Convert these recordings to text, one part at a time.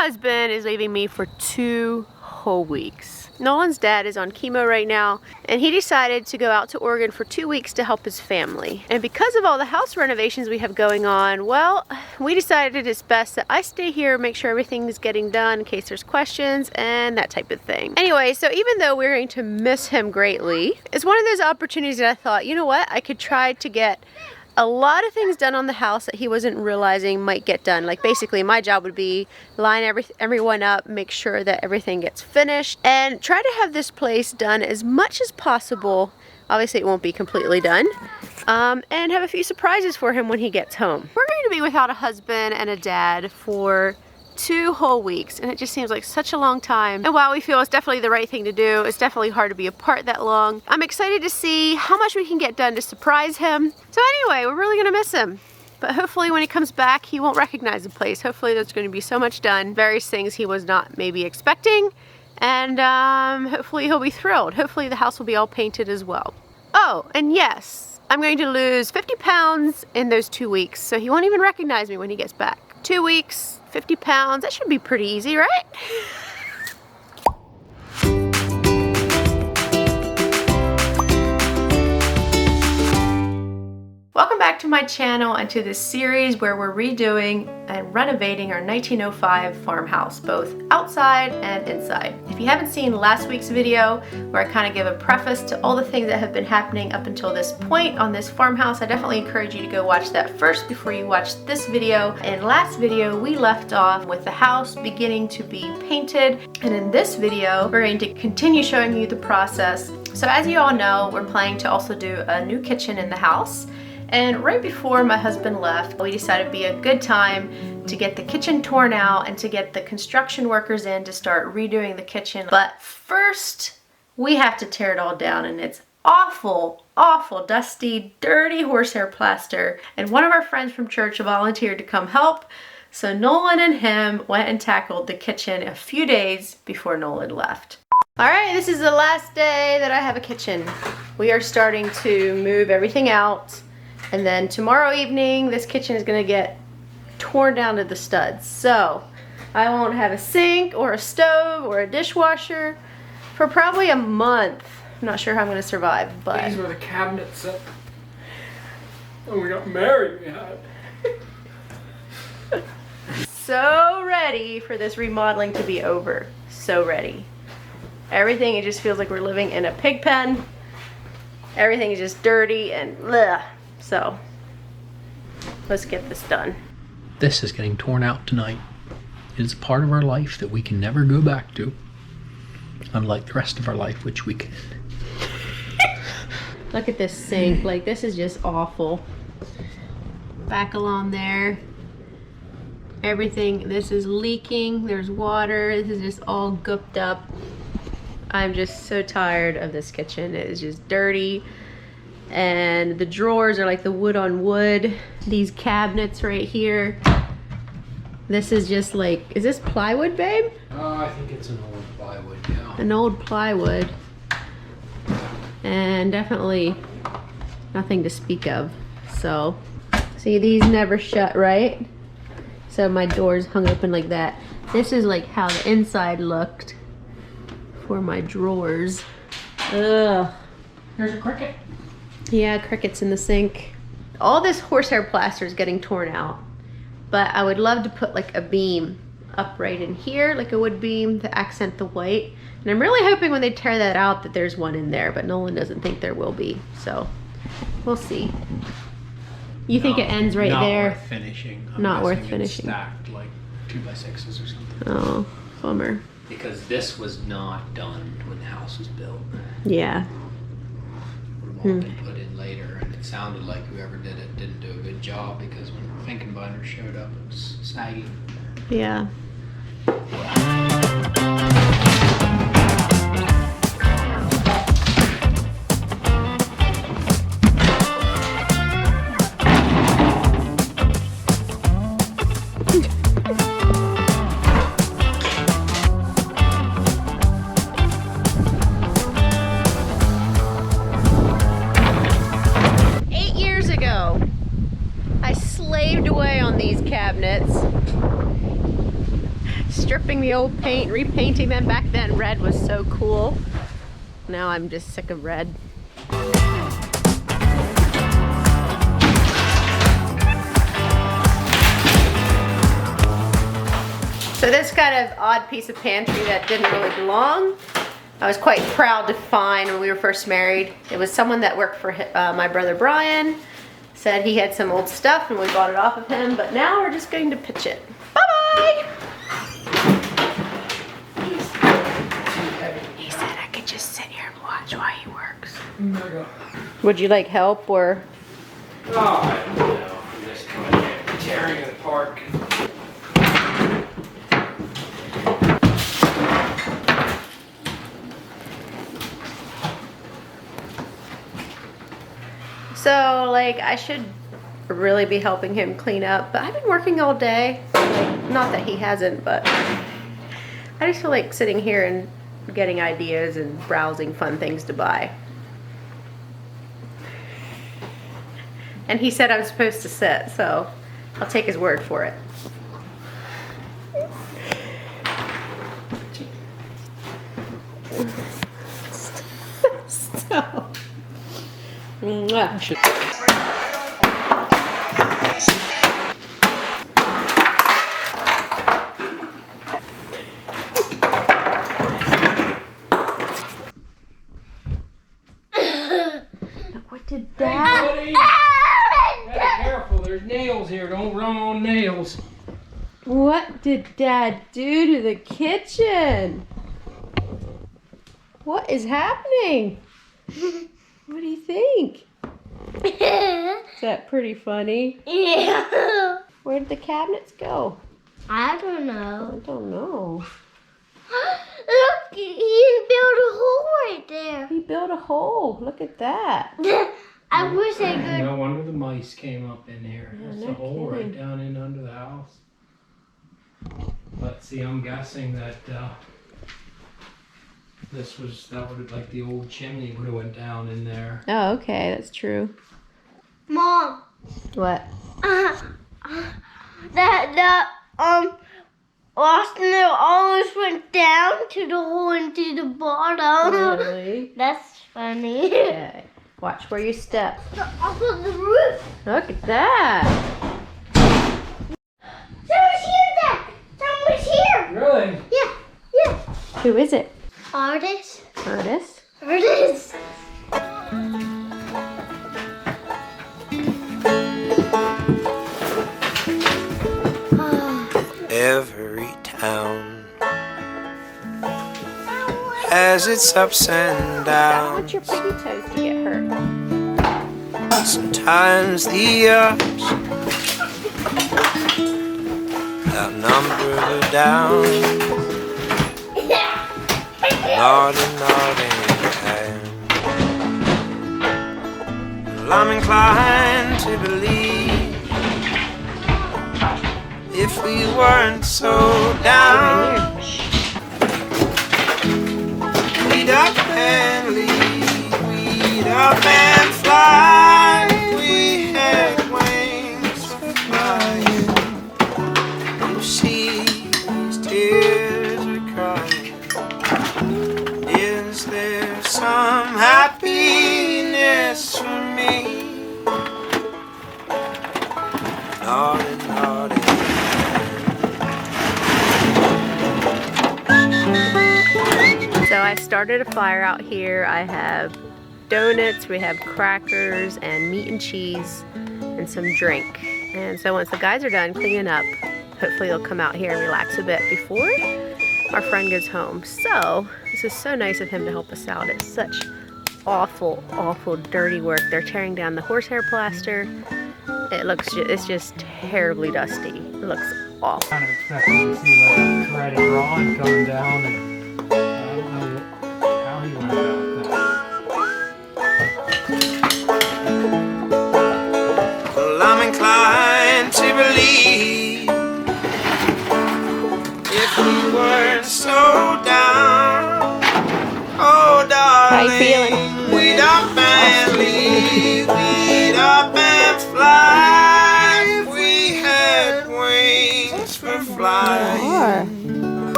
husband is leaving me for 2 whole weeks. Nolan's dad is on chemo right now, and he decided to go out to Oregon for 2 weeks to help his family. And because of all the house renovations we have going on, well, we decided it's best that I stay here, make sure everything is getting done in case there's questions and that type of thing. Anyway, so even though we're going to miss him greatly, it's one of those opportunities that I thought, you know what, I could try to get a lot of things done on the house that he wasn't realizing might get done. Like basically my job would be line everyone up, make sure that everything gets finished, and try to have this place done as much as possible. Obviously it won't be completely done. And have a few surprises for him when he gets home. We're going to be without a husband and a dad for 2 whole weeks, and it just seems like such a long time. And while we feel it's definitely the right thing to do, it's definitely hard to be apart that long. I'm excited to see how much we can get done to surprise him. So anyway, we're really gonna miss him. But hopefully when he comes back, he won't recognize the place. Hopefully there's gonna be so much done, various things he was not maybe expecting, and hopefully he'll be thrilled. Hopefully the house will be all painted as well. Oh, and yes, I'm going to lose 50 pounds in those 2 weeks, so he won't even recognize me when he gets back. 2 weeks, 50 pounds, that should be pretty easy, right? Welcome back to my channel and to this series where we're redoing and renovating our 1905 farmhouse, both outside and inside. If you haven't seen last week's video where I kind of give a preface to all the things that have been happening up until this point on this farmhouse, I definitely encourage you to go watch that first before you watch this video. In last video, we left off with the house beginning to be painted, and in this video, we're going to continue showing you the process. So as you all know, we're planning to also do a new kitchen in the house. And right before my husband left, we decided it'd be a good time to get the kitchen torn out and to get the construction workers in to start redoing the kitchen. But first, we have to tear it all down, and it's awful, awful, dusty, dirty horsehair plaster. And one of our friends from church volunteered to come help. So Nolan and him went and tackled the kitchen a few days before Nolan left. All right, this is the last day that I have a kitchen. We are starting to move everything out. And then tomorrow evening, this kitchen is gonna get torn down to the studs. So I won't have a sink or a stove or a dishwasher for probably a month. I'm not sure how I'm gonna survive, but. These were the cabinets that when we got married we had. So ready for this remodeling to be over. So ready. Everything, it just feels like we're living in a pig pen. Everything is just dirty and bleh. So, let's get this done. This is getting torn out tonight. It is a part of our life that we can never go back to. Unlike the rest of our life, which we can. Look at this sink. Like, this is just awful. Back along there. Everything, this is leaking. There's water. This is just all gooped up. I'm just so tired of this kitchen. It is just dirty. And the drawers are like the wood on wood. These cabinets right here. This is just like, is this plywood, babe? I think it's an old plywood, yeah. An old plywood. And definitely nothing to speak of. So, see, these never shut, right? So my door's hung open like that. This is like how the inside looked for my drawers. Ugh. There's a cricket. Yeah, crickets in the sink. All this horsehair plaster is getting torn out, but I would love to put like a beam up right in here, like a wood beam to accent the white. And I'm really hoping when they tear that out that there's one in there, but Nolan doesn't think there will be, so we'll see. You think it ends right there? Not worth finishing. Not worth guessing finishing. It's stacked like 2x6s or something. Oh, bummer. Because this was not done when the house was built. Yeah. Would have all been put in later, and it sounded like whoever did it didn't do a good job because when the Finkenbinder showed up, it was saggy. Yeah. 8 years ago, I slaved away on these cabinets. stripping the old paint, repainting them. Back then, red was so cool. Now I'm just sick of red. So this kind of odd piece of pantry that didn't really belong, I was quite proud to find when we were first married. It was someone that worked for my brother Brian. Said he had some old stuff and we bought it off of him, but now we're just going to pitch it. Bye-bye! He said I could just sit here and watch while he works. Would you like help or? Oh, I don't know. I'm just kind of tearing it apart. So, like, I should really be helping him clean up, but I've been working all day. Like, not that he hasn't, but I just feel like sitting here and getting ideas and browsing fun things to buy. And he said I'm supposed to sit, so I'll take his word for it. So. Mwah. What did Dad? Buddy, be careful, there's nails here. Don't run on nails. What did Dad do to the kitchen? What is happening? What do you think? Is that pretty funny? Yeah. Where'd the cabinets go? I don't I know. don't know. Look, he built a hole right there. He built a hole. Look at that. I wish I could. No wonder the mice came up in here. Yeah, There's no a hole right kidding. down in under the house. But see, I'm guessing that that would have, like, the old chimney would have went down in there. Oh, okay. That's true. Mom, What? Austin almost went down to the hole into the bottom. Really? That's funny. Okay. Watch where you step. Off of the roof. Look at that. Someone's here, Dad. Someone's here. Really? Yeah. Who is it? Artist. Curtis? Artist. Every town has its ups and Don't want downs. your pretty toes to get hurt. Sometimes the ups outnumber the downs. Naughty, well, I'm inclined to believe if we weren't so down, we'd up and leave, we'd up and fly. We had wings for flying. You see, these tears are crying. Is there some happiness for me? Naughty, naughty. So I started a fire out here. I have donuts, we have crackers and meat and cheese and some drink. And so once the guys are done cleaning up, hopefully they'll come out here and relax a bit before our friend goes home. So this is so nice of him to help us out. It's such awful, awful dirty work. They're tearing down the horsehair plaster. It's just terribly dusty. It looks awful. Kind of expecting to see, like, a threaded rod coming down, and I don't know how he went about that. Well, I'm inclined to believe if we weren't so down, oh darling, How you feeling? we'd up and leave, we'd up and fly. If we had wings for flying.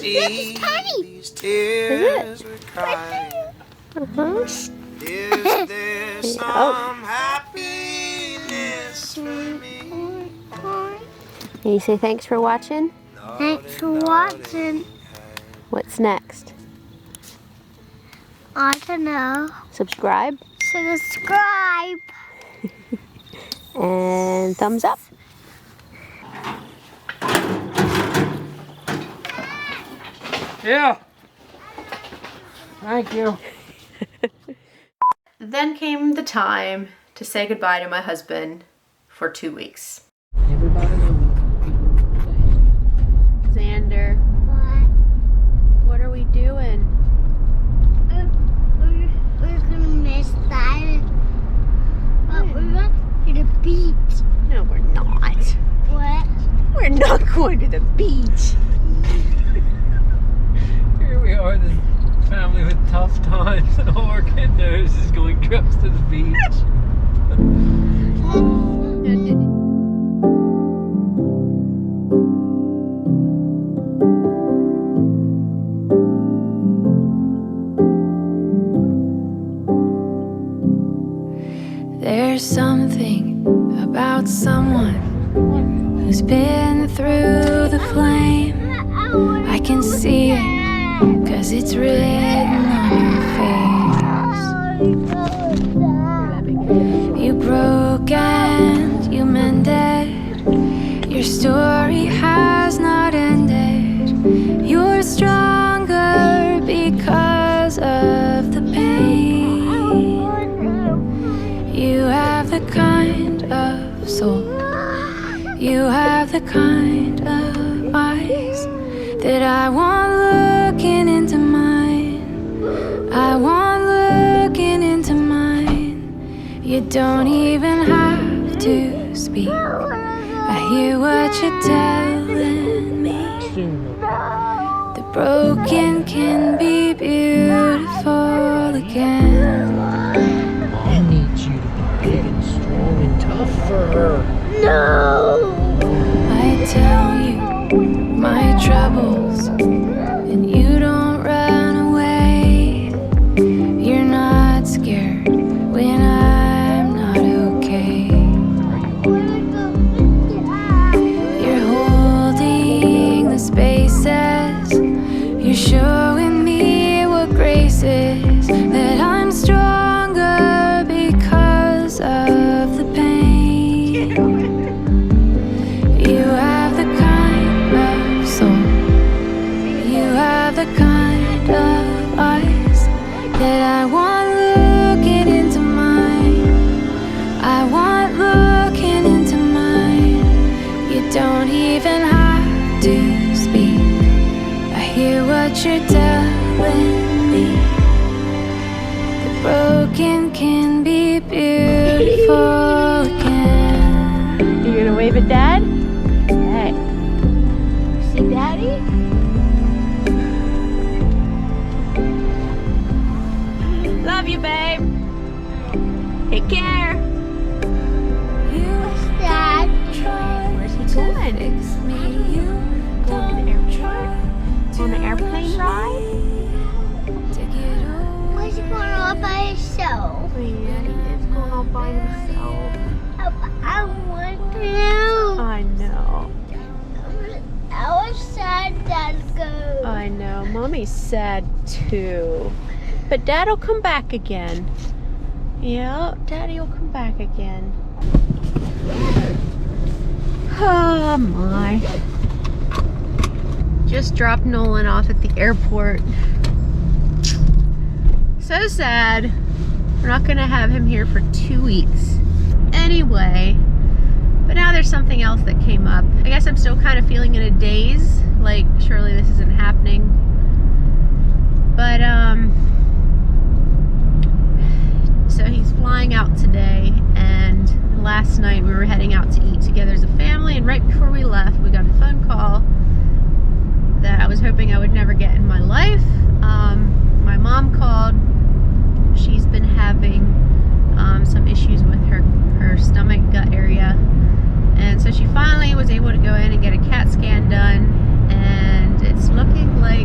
see these tears we're crying? Is there some happiness for me? Can you say thanks for watching? Thanks for watching. What's next? I don't know. Subscribe Subscribe. and thumbs up. Yeah. Thank you. Then came the time to say goodbye to my husband for 2 weeks. Everybody Xander, what are we doing? We're gonna miss that. But we're going to the beach. No, we're not. What? We're not going to the beach. Here we are, this family with tough times, and all our kid knows is going trips to the beach. There's something about someone who's been through the flame. I can see it, 'cause it's written on your face. You broke and you mended. Your story has not ended. You're stronger because of the pain. You have the kind of soul, you have the kind of eyes that I want looking into mine. I want looking into mine. You don't even have to speak. I hear what you're telling me. The broken can be beautiful again. Mom needs you to be big and strong and tough for her. No. I tell you my troubles, and you don't run away. You're not scared when I'm not okay. You're holding the spaces. You're showing me what grace is. That I'm stronger because of the pain. You have the kind of soul. You have the kind of eyes that I want looking into mine. I want looking into mine. You don't even have to speak. I hear what you're telling me. The broken can be beautiful again. You gonna wave at Dad? Hey. See Daddy? Love you, babe. Take care. Dad. Where's he going? Going to the airport? On an airplane ride? Where's he going all by himself? Oh, yeah, he is going all by himself. I want to. I know. I was sad Dad go. I know. Mommy's sad too. But Dad'll come back again. Yeah, Daddy will come back again. Oh my. Just dropped Nolan off at the airport. So sad. We're not gonna have him here for 2 weeks. Anyway, but now there's something else that came up. I guess I'm still kind of feeling in a daze, like surely this isn't happening. But so he's flying out today, and last night we were heading out to eat together as a family, and right before we left we got a phone call that I was hoping I would never get in my life. My mom called. She's been having some issues with her stomach, gut area, and so she finally was able to go in and get a CAT scan done, and it's looking like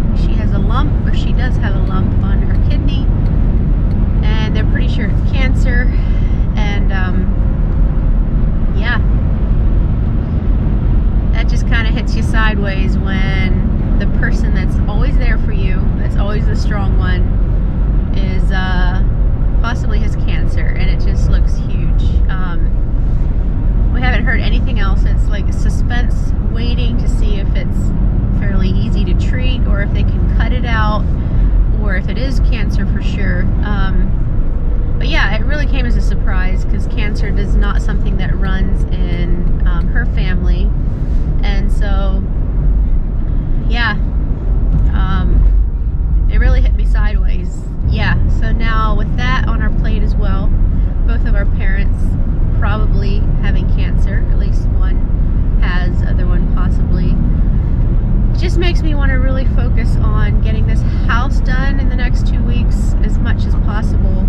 anything else. It's like suspense waiting to see if it's fairly easy to treat or if they can cut it out or if it is cancer for sure. But yeah, it really came as a surprise because cancer is not something that runs in her family. And so, yeah, it really hit me sideways. Yeah, so now with that on our plate as well, both of our parents probably having cancer, at least one has, other one possibly. It just makes me want to really focus on getting this house done in the next 2 weeks as much as possible.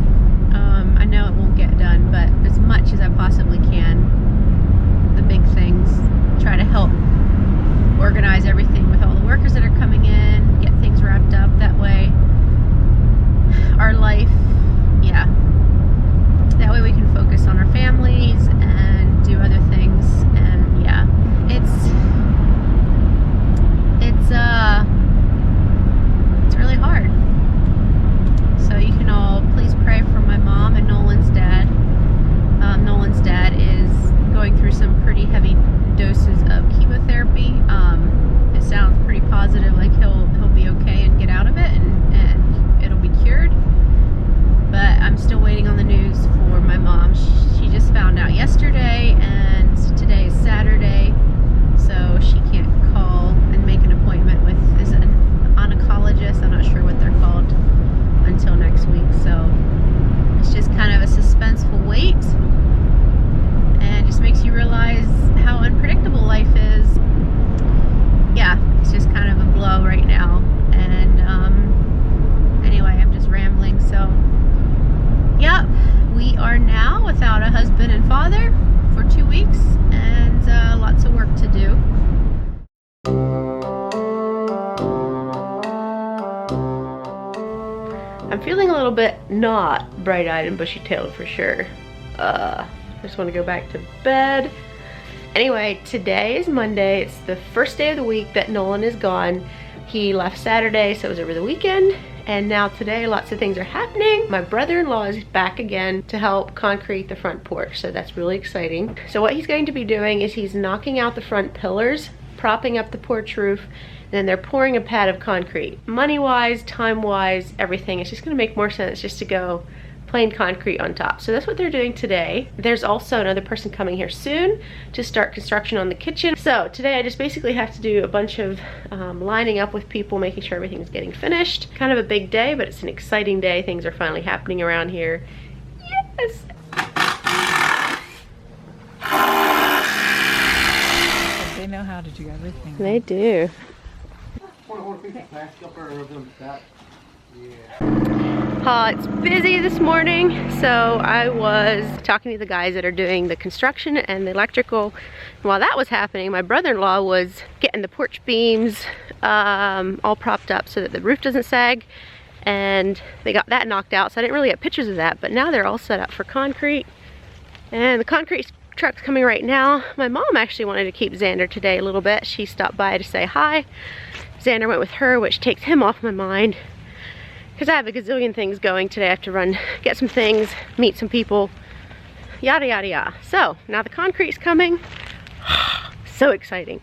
I know it won't get done, but as much as I possibly can. The big things, try to help organize everything with all the workers that are coming in, get things wrapped up that way. Our life, yeah, that way we can focus on our families and do other things. And yeah, it's really hard. So you can all please pray for my mom and Nolan's dad. Nolan's dad is going through some pretty heavy doses of chemotherapy. It sounds pretty positive, like he'll be okay and get out of it, and it'll be cured. But I'm still waiting on the news for my mom. She just found out yesterday, and today is Saturday, so she can't call and make an appointment with an oncologist. I'm not sure what they're called until next week. So it's just kind of a suspenseful wait, and just makes you realize how unpredictable life is. Yeah, it's just kind of a blow right now. And anyway, I'm just rambling. So yep, we are now without a husband and father for 2 weeks, and lots of work to do. I'm feeling a little bit not bright-eyed and bushy-tailed for sure. I just want to go back to bed. Anyway, today is Monday. It's the first day of the week that Nolan is gone. He left Saturday, so it was over the weekend. And now today, lots of things are happening. My brother-in-law is back again to help concrete the front porch, so that's really exciting. So what he's going to be doing is he's knocking out the front pillars, propping up the porch roof, then they're pouring a pad of concrete. Money-wise, time-wise, everything, it's just gonna make more sense just to go plain concrete on top. So that's what they're doing today. There's also another person coming here soon to start construction on the kitchen. So today I just basically have to do a bunch of lining up with people, making sure everything's getting finished. Kind of a big day, but it's an exciting day. Things are finally happening around here. Yes! They know how to do everything. They do. It's busy this morning, so I was talking to the guys that are doing the construction and the electrical. While that was happening, my brother-in-law was getting the porch beams all propped up so that the roof doesn't sag, and they got that knocked out, so I didn't really get pictures of that, but now they're all set up for concrete, and the concrete truck's coming right now. My mom actually wanted to keep Xander today a little bit. She stopped by to say hi. Xander went with her, which takes him off my mind because I have a gazillion things going today. I have to run, get some things, meet some people, yada yada yada. So now the concrete's coming. So exciting.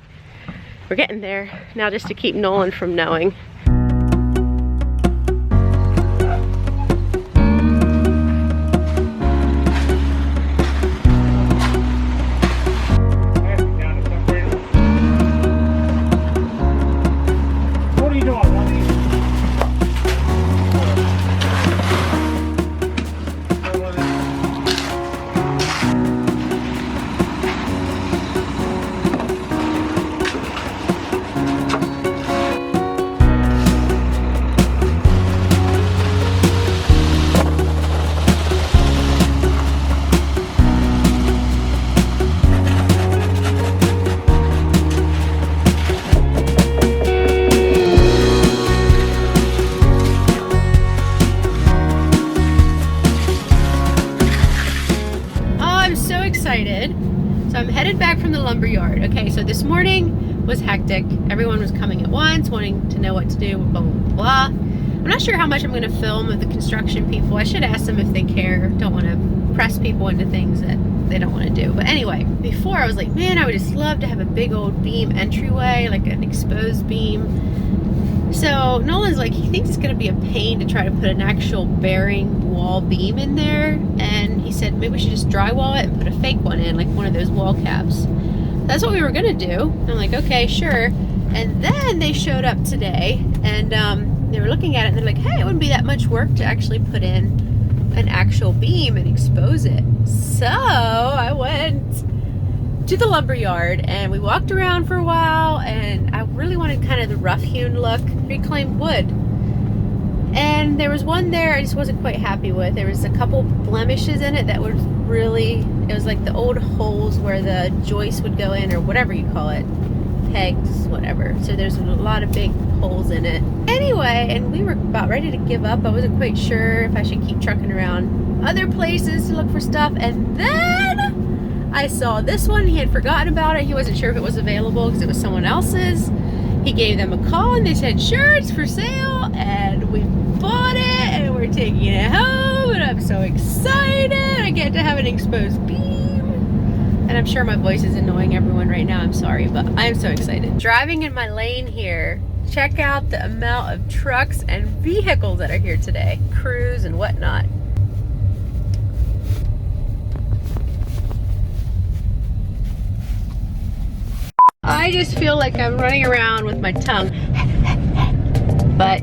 We're getting there. Now just to keep Nolan from knowing. So I'm headed back from the lumber yard. Okay, so this morning was hectic. Everyone was coming at once, wanting to know what to do, blah, blah, blah. I'm not sure how much I'm gonna film of the construction people. I should ask them if they care. Don't wanna press people into things that they don't want to do. But anyway, before I was like, man, I would just love to have a big old beam entryway, like an exposed beam. So Nolan's like, he thinks it's gonna be a pain to try to put an actual bearing wall beam in there, and he said maybe we should just drywall it and put a fake one in, like one of those wall caps. That's what we were gonna do. I'm like, okay, sure. And then they showed up today, and they were looking at it and they're like, hey, it wouldn't be that much work to actually put in an actual beam and expose it. So I went to the lumber yard and we walked around for a while, and I really wanted kind of the rough hewn look, reclaimed wood. And there was one there I just wasn't quite happy with. There was a couple blemishes in it that were really, it was like the old holes where the joist would go in, or whatever you call it, pegs, whatever. So there's a lot of big holes in it. Anyway, and we were about ready to give up. I wasn't quite sure if I should keep trucking around other places to look for stuff. And then I saw this one. He had forgotten about it. He wasn't sure if it was available because it was someone else's. He gave them a call and they said, sure, it's for sale. And we bought it and we're taking it home. And I'm so excited. I get to have an exposed beam. And I'm sure my voice is annoying everyone right now. I'm sorry, but I'm so excited. Driving in my lane here, check out the amount of trucks and vehicles that are here today. Crews and whatnot. I just feel like I'm running around with my tongue. But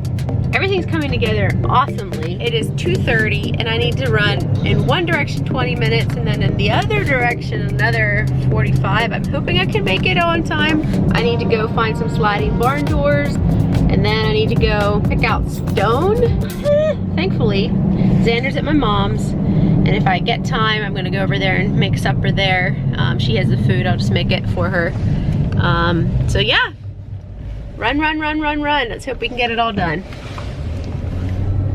everything's coming together awesomely. It is 2:30 and I need to run in one direction 20 minutes and then in the other direction another 45. I'm hoping I can make it on time. I need to go find some sliding barn doors, and then I need to go pick out stone. Thankfully, Xander's at my mom's, and if I get time, I'm gonna go over there and make supper there. She has the food, I'll just make it for her. So yeah, run, run, run, run, run. Let's hope we can get it all done.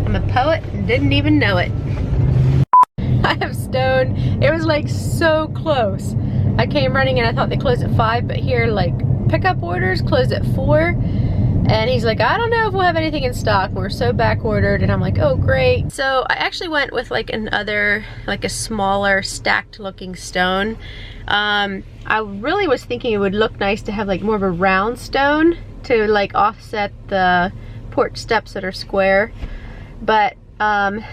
I'm a poet and didn't even know it. I have stone. It was like so close. I came running and I thought they closed at 5, but here like pickup orders closed at 4. And he's like, I don't know if we'll have anything in stock. We're so back ordered. And I'm like, oh great. So I actually went with like a smaller stacked looking stone. I really was thinking it would look nice to have like more of a round stone to like offset the porch steps that are square. But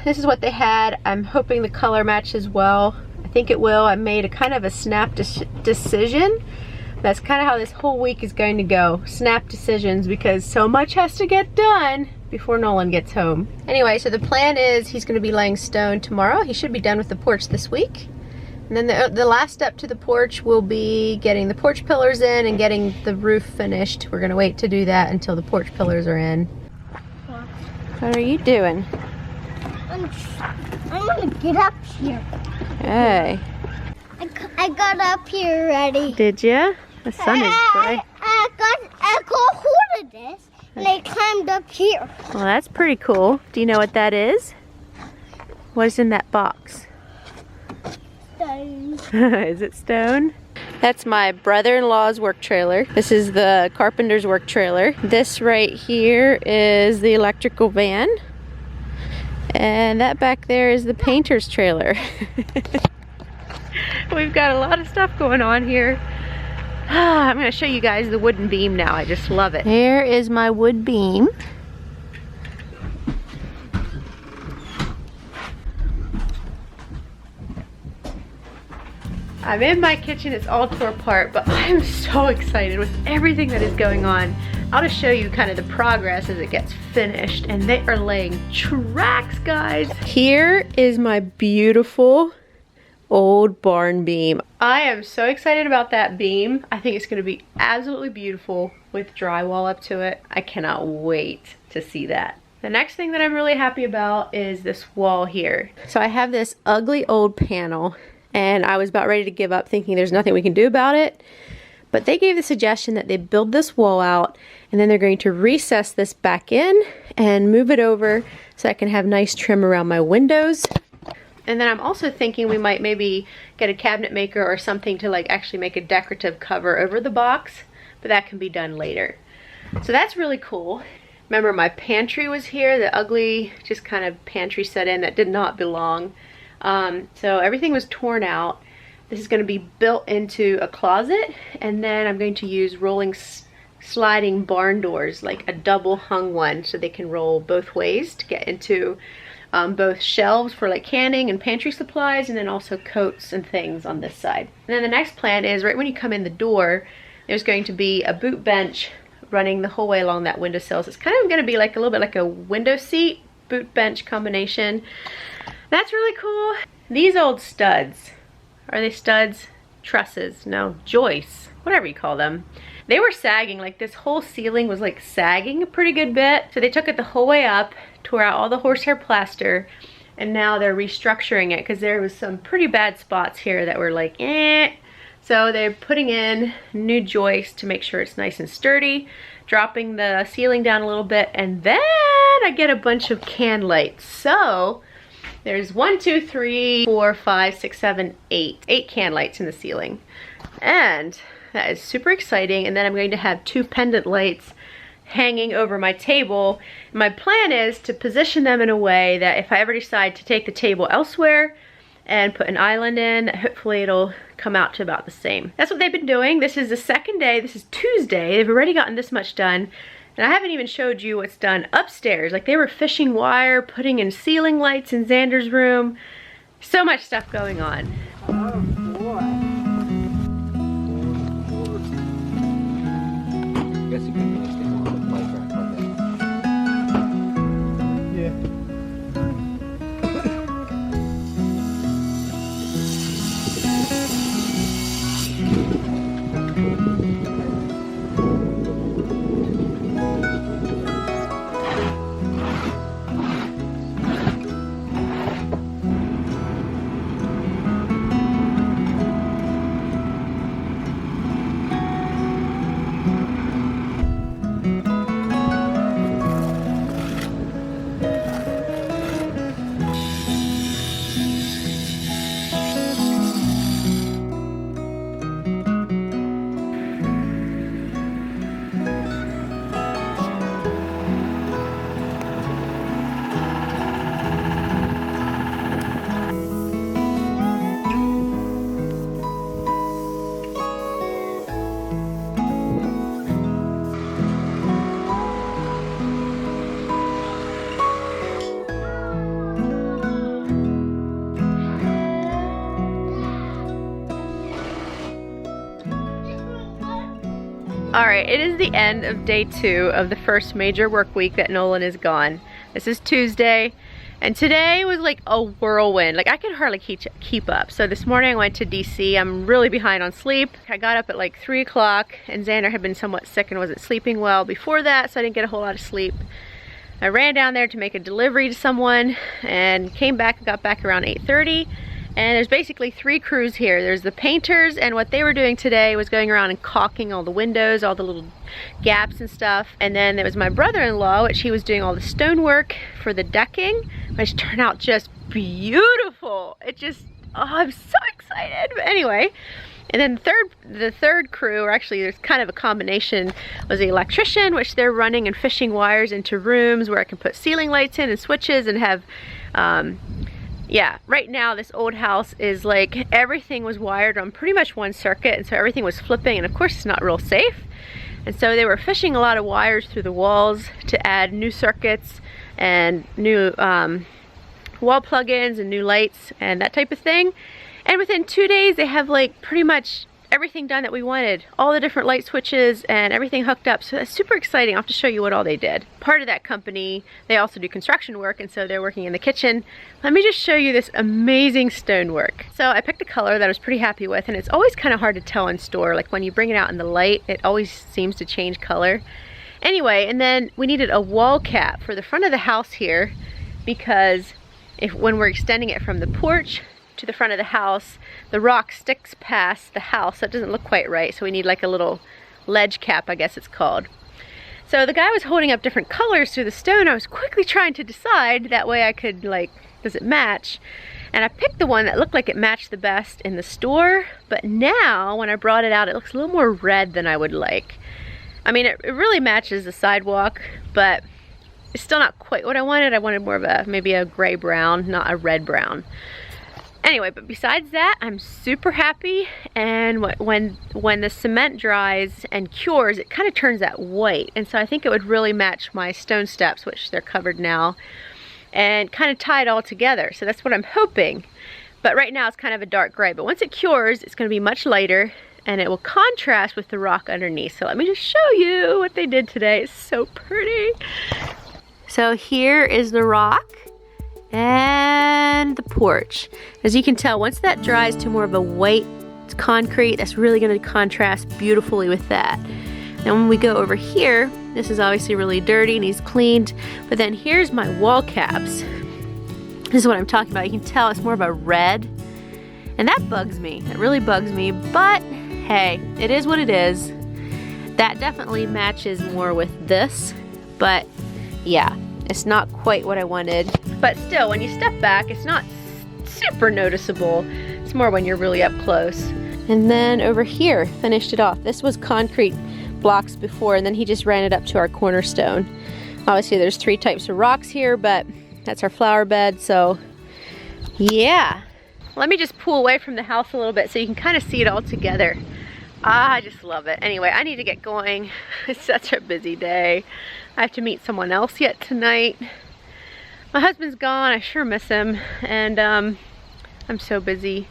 this is what they had. I'm hoping the color matches well. I think it will. I made a kind of a snap decision. That's kind of how this whole week is going to go. Snap decisions, because so much has to get done before Nolan gets home. Anyway, so the plan is he's going to be laying stone tomorrow. He should be done with the porch this week. And then the last step to the porch will be getting the porch pillars in and getting the roof finished. We're going to wait to do that until the porch pillars are in. What are you doing? I'm gonna get up here. Hey. I got up here already. Did ya? The sun is bright. I got hold of this and I climbed up here. Well, that's pretty cool. Do you know what that is? What's in that box? Stone. Is it stone? That's my brother-in-law's work trailer. This is the carpenter's work trailer. This right here is the electrical van. And that back there is the painter's trailer. We've got a lot of stuff going on here. I'm gonna show you guys the wooden beam now. I just love it. Here is my wood beam. I'm in my kitchen, it's all tore apart, but I'm so excited with everything that is going on. I'll just show you kind of the progress as it gets finished, and they are laying tracks, guys. Here is my beautiful old barn beam. I am so excited about that beam. I think it's gonna be absolutely beautiful with drywall up to it. I cannot wait to see that. The next thing that I'm really happy about is this wall here. So I have this ugly old panel, and I was about ready to give up thinking there's nothing we can do about it. But they gave the suggestion that they build this wall out and then they're going to recess this back in and move it over so I can have nice trim around my windows. And then I'm also thinking we might maybe get a cabinet maker or something to like actually make a decorative cover over the box, but that can be done later. So that's really cool. Remember, my pantry was here, the ugly just kind of pantry set in that did not belong. So everything was torn out. This is going to be built into a closet, and then I'm going to use rolling sliding barn doors, like a double hung one, so they can roll both ways to get into both shelves for like canning and pantry supplies, and then also coats and things on this side. And then the next plan is right when you come in the door, there's going to be a boot bench running the whole way along that windowsill. So it's kind of going to be like a little bit like a window seat boot bench combination. That's really cool. These old studs, are they studs? Trusses, no, joists, whatever you call them. They were sagging, like this whole ceiling was like sagging a pretty good bit. So they took it the whole way up, tore out all the horsehair plaster, and now they're restructuring it because there was some pretty bad spots here that were like, eh. So they're putting in new joists to make sure it's nice and sturdy, dropping the ceiling down a little bit, and then I get a bunch of can lights. So there's 1, 2, 3, 4, 5, 6, 7, 8 can lights in the ceiling. And that is super exciting. And then I'm going to have 2 pendant lights hanging over my table. My plan is to position them in a way that if I ever decide to take the table elsewhere and put an island in, hopefully it'll come out to about the same. That's what they've been doing. This is the second day. This is Tuesday. They've already gotten this much done. And I haven't even showed you what's done upstairs. Like they were fishing wire, putting in ceiling lights in Xander's room. So much stuff going on. Oh boy. Guess you can really stick on the light right there. Yeah. Alright, it is the end of day 2 of the first major work week that Nolan is gone. This is Tuesday, and today was like a whirlwind. Like I could hardly keep up. So this morning I went to DC. I'm really behind on sleep. I got up at like 3 o'clock, and Xander had been somewhat sick and wasn't sleeping well before that, so I didn't get a whole lot of sleep. I ran down there to make a delivery to someone and came back, got back around 8:30. And there's basically 3 crews here. There's the painters, and what they were doing today was going around and caulking all the windows, all the little gaps and stuff. And then there was my brother-in-law, which he was doing all the stonework for the decking, which turned out just beautiful. It just, oh, I'm so excited. But anyway, and then the third crew, or actually there's kind of a combination, was the electrician, which they're running and fishing wires into rooms where I can put ceiling lights in and switches and have, yeah, right now this old house is like everything was wired on pretty much one circuit, and so everything was flipping, and of course it's not real safe. And so they were fishing a lot of wires through the walls to add new circuits and new wall plugins and new lights and that type of thing. And within 2 days they have like pretty much everything done that we wanted. All the different light switches and everything hooked up. So that's super exciting. I'll have to show you what all they did. Part of that company, they also do construction work, and so they're working in the kitchen. Let me just show you this amazing stonework. So I picked a color that I was pretty happy with, and it's always kind of hard to tell in store. Like when you bring it out in the light, it always seems to change color. Anyway, and then we needed a wall cap for the front of the house here, because when we're extending it from the porch to the front of the house, the rock sticks past the house, so it doesn't look quite right. So we need like a little ledge cap, I guess it's called. So the guy was holding up different colors through the stone. I was quickly trying to decide, that way I could like, does it match? And I picked the one that looked like it matched the best in the store, but now when I brought it out, it looks a little more red than I would like. I mean, it really matches the sidewalk, but it's still not quite what I wanted. I wanted more of a, maybe a gray brown, not a red brown. Anyway, but besides that, I'm super happy. And when the cement dries and cures, it kind of turns that white. And so I think it would really match my stone steps, which they're covered now, and kind of tie it all together. So that's what I'm hoping. But right now it's kind of a dark gray. But once it cures, it's going to be much lighter, and it will contrast with the rock underneath. So let me just show you what they did today. It's so pretty. So here is the rock and the porch. As you can tell, once that dries to more of a white concrete, that's really going to contrast beautifully with that. Now when we go over here, this is obviously really dirty, needs cleaned, but then here's my wall caps. This is what I'm talking about. You can tell it's more of a red, and that bugs me. That really bugs me, but hey, it is what it is. That definitely matches more with this, but yeah, it's not quite what I wanted. But still, when you step back, it's not super noticeable. It's more when you're really up close. And then over here, finished it off. This was concrete blocks before, and then he just ran it up to our cornerstone. Obviously, there's 3 types of rocks here, but that's our flower bed, so yeah. Let me just pull away from the house a little bit so you can kind of see it all together. I just love it. Anyway, I need to get going. It's such a busy day. I have to meet someone else yet tonight. My husband's gone. I sure miss him, and I'm so busy.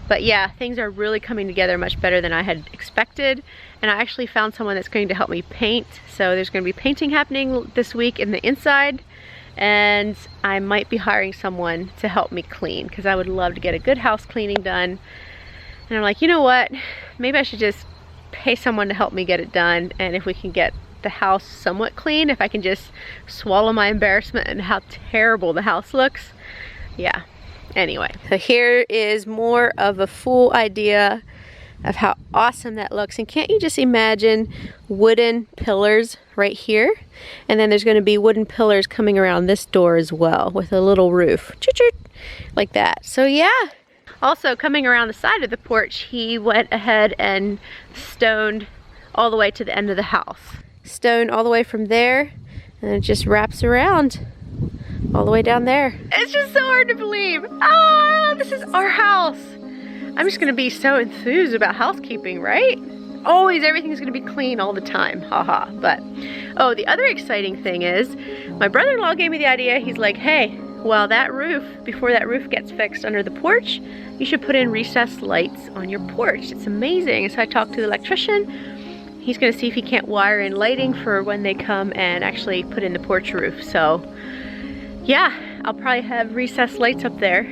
But yeah, things are really coming together much better than I had expected, and I actually found someone that's going to help me paint. So there's going to be painting happening this week in the inside, and I might be hiring someone to help me clean, because I would love to get a good house cleaning done. And I'm like, you know what, maybe I should just pay someone to help me get it done, and if we can get the house somewhat clean, if I can just swallow my embarrassment and how terrible the house looks. Yeah, anyway, so here is more of a full idea of how awesome that looks. And can't you just imagine wooden pillars right here, and then there's going to be wooden pillars coming around this door as well with a little roof, like that. So yeah. Also, coming around the side of the porch, he went ahead and stoned all the way to the end of the house. Stone all the way from there, and it just wraps around all the way down there. It's just so hard to believe. Ah, this is our house. I'm just gonna be so enthused about housekeeping, right? Always everything's gonna be clean all the time, haha. But, oh, the other exciting thing is, my brother-in-law gave me the idea. He's like, hey, well, that roof, before that roof gets fixed under the porch, you should put in recessed lights on your porch. It's amazing. So I talked to the electrician. He's gonna see if he can't wire in lighting for when they come and actually put in the porch roof. So yeah, I'll probably have recessed lights up there.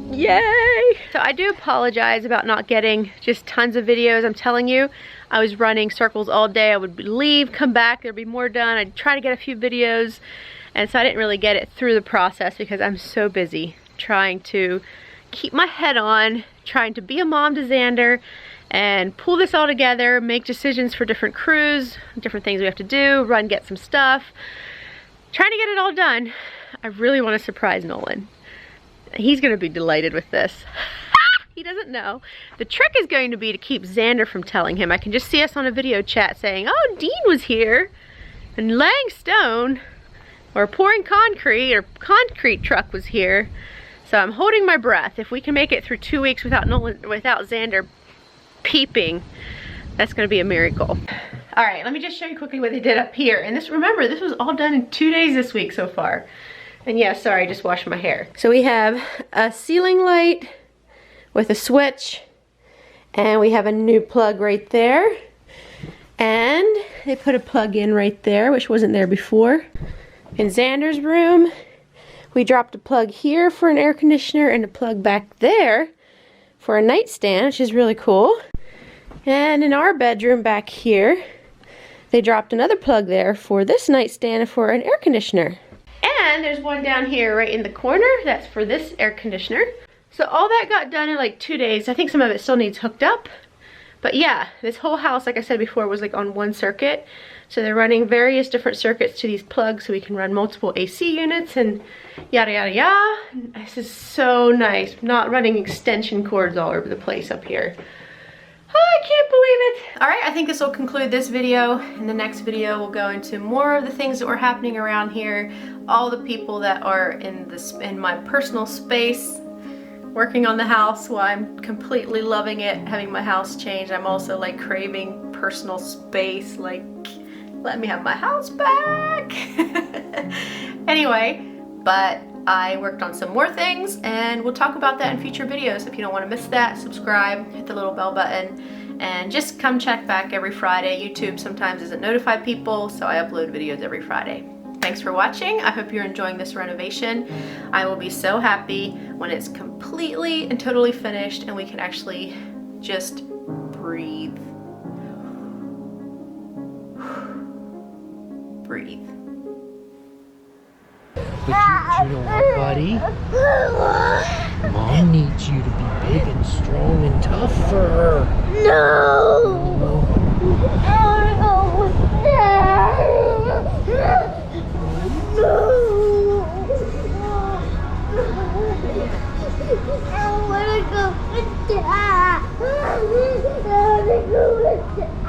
Yay! So I do apologize about not getting just tons of videos. I'm telling you, I was running circles all day. I would leave, come back, there'd be more done. I'd try to get a few videos. And so I didn't really get it through the process because I'm so busy trying to keep my head on, trying to be a mom to Xander, and pull this all together, make decisions for different crews, different things we have to do, run, get some stuff. Trying to get it all done. I really want to surprise Nolan. He's going to be delighted with this. He doesn't know. The trick is going to be to keep Xander from telling him. I can just see us on a video chat saying, oh, Dean was here and laying stone, or pouring concrete, or concrete truck was here. So I'm holding my breath. If we can make it through 2 weeks without Nolan, without Xander peeping, that's gonna be a miracle. All right, let me just show you quickly what they did up here. And this, remember, this was all done in 2 days this week so far. And yeah, sorry, I just washed my hair. So we have a ceiling light with a switch, and we have a new plug right there. And they put a plug in right there, which wasn't there before. In Xander's room, we dropped a plug here for an air conditioner and a plug back there for a nightstand, which is really cool. And in our bedroom back here, they dropped another plug there for this nightstand and for an air conditioner. And there's one down here right in the corner that's for this air conditioner. So all that got done in like 2 days. I think some of it still needs hooked up. But yeah, this whole house, like I said before, was like on one circuit. So they're running various different circuits to these plugs so we can run multiple AC units and yada yada yada. This is so nice. Not running extension cords all over the place up here. Oh, I can't believe it. All right, I think this will conclude this video. In the next video, we'll go into more of the things that were happening around here, all the people that are in my personal space. working on the house while I'm completely loving it, having my house changed. I'm also like craving personal space, like let me have my house back. Anyway, but I worked on some more things and we'll talk about that in future videos. If you don't want to miss that, subscribe, hit the little bell button, and just come check back every Friday. YouTube sometimes doesn't notify people, so I upload videos every Friday. Thanks for watching. I hope you're enjoying this renovation. I will be so happy when it's completely and totally finished and we can actually just breathe. Breathe. But you know what, buddy? Mom needs you to be big and strong and tough for her. No! I wanna go with Dad! No! I wanna go with Dad! I wanna go with Dad!